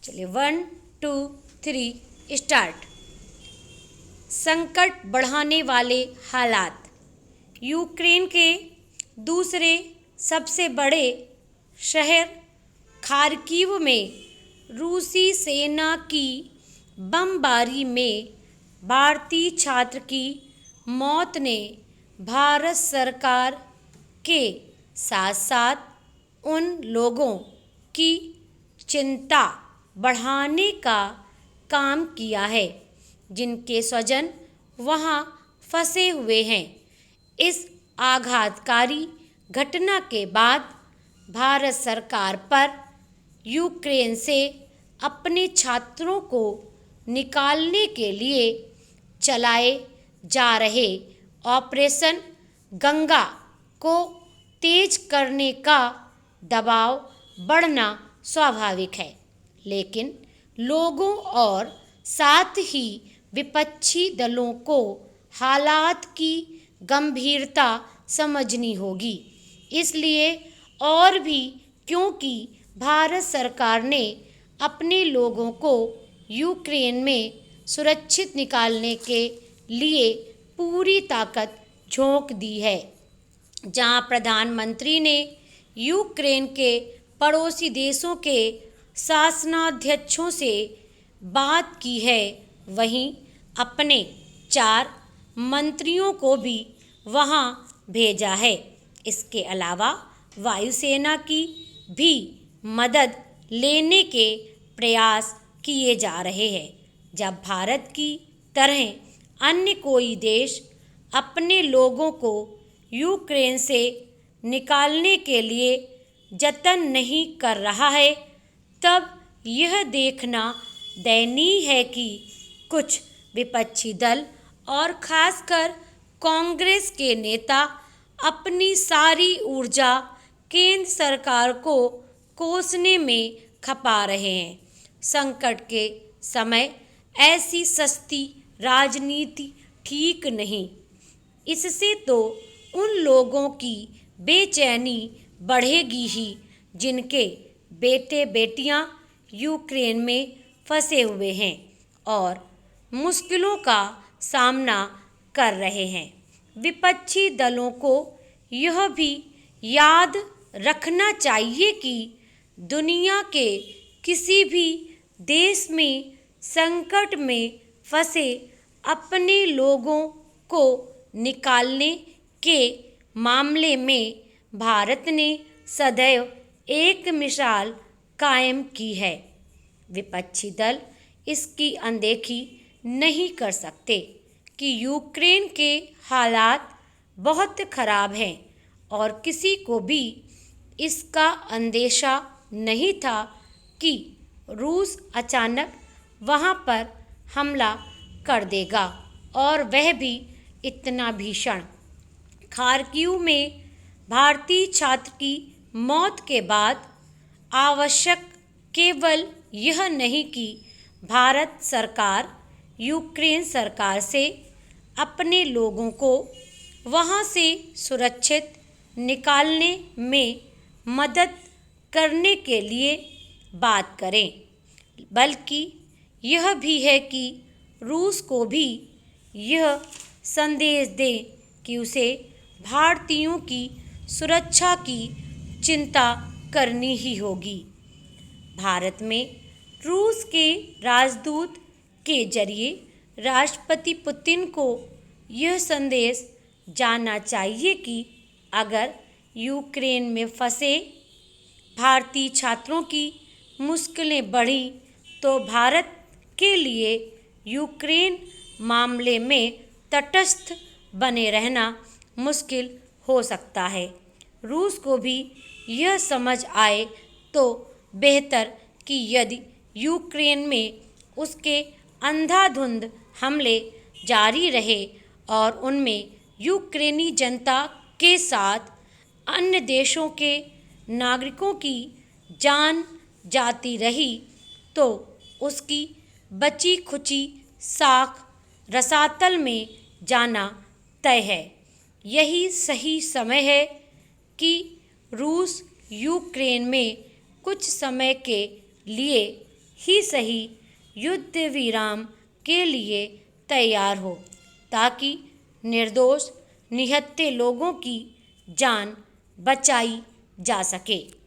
चलिए 1 2 3 स्टार्ट। संकट बढ़ाने वाले हालात। यूक्रेन के दूसरे सबसे बड़े शहर खार्किव में रूसी सेना की बमबारी में भारतीय छात्र की मौत ने भारत सरकार के साथ साथ उन लोगों की चिंता बढ़ाने का काम किया है जिनके स्वजन वहां फंसे हुए हैं। इस आघातकारी घटना के बाद भारत सरकार पर यूक्रेन से अपने छात्रों को निकालने के लिए चलाए जा रहे ऑपरेशन गंगा को तेज करने का दबाव बढ़ना स्वाभाविक है, लेकिन लोगों और साथ ही विपक्षी दलों को हालात की गंभीरता समझनी होगी। इसलिए और भी क्योंकि भारत सरकार ने अपने लोगों को यूक्रेन में सुरक्षित निकालने के लिए पूरी ताकत झोंक दी है। जहां प्रधानमंत्री ने यूक्रेन के पड़ोसी देशों के शासनाध्यक्षों से बात की है, वहीं अपने 4 मंत्रियों को भी वहां भेजा है। इसके अलावा वायुसेना की भी मदद लेने के प्रयास किए जा रहे हैं। जब भारत की तरह अन्य कोई देश अपने लोगों को यूक्रेन से निकालने के लिए जतन नहीं कर रहा है, तब यह देखना दयनीय है कि कुछ विपक्षी दल और खासकर कांग्रेस के नेता अपनी सारी ऊर्जा केंद्र सरकार को कोसने में खपा रहे हैं। संकट के समय ऐसी सस्ती राजनीति ठीक नहीं। इससे तो उन लोगों की बेचैनी बढ़ेगी ही जिनके बेटे बेटियां यूक्रेन में फंसे हुए हैं और मुश्किलों का सामना कर रहे हैं। विपक्षी दलों को यह भी याद रखना चाहिए कि दुनिया के किसी भी देश में संकट में फंसे अपने लोगों को निकालने के मामले में भारत ने सदैव एक मिसाल कायम की है। विपक्षी दल इसकी अनदेखी नहीं कर सकते कि यूक्रेन के हालात बहुत खराब हैं और किसी को भी इसका अंदेशा नहीं था कि रूस अचानक वहां पर हमला कर देगा और वह भी इतना भीषण। खार्किव में भारतीय छात्र की मौत के बाद आवश्यक केवल यह नहीं कि भारत सरकार यूक्रेन सरकार से अपने लोगों को वहां से सुरक्षित निकालने में मदद करने के लिए बात करें, बल्कि यह भी है कि रूस को भी यह संदेश दें कि उसे भारतीयों की सुरक्षा की चिंता करनी ही होगी। भारत में रूस के राजदूत के जरिए राष्ट्रपति पुतिन को यह संदेश जाना चाहिए कि अगर यूक्रेन में फंसे भारतीय छात्रों की मुश्किलें बढ़ी तो भारत के लिए यूक्रेन मामले में तटस्थ बने रहना मुश्किल हो सकता है। रूस को भी यह समझ आए तो बेहतर कि यदि यूक्रेन में उसके अंधाधुंध हमले जारी रहे और उनमें यूक्रेनी जनता के साथ अन्य देशों के नागरिकों की जान जाती रही, तो उसकी बची खुची साख रसातल में जाना तय है। यही सही समय है कि रूस यूक्रेन में कुछ समय के लिए ही सही युद्ध विराम के लिए तैयार हो, ताकि निर्दोष निहत्थे लोगों की जान बचाई जा सके।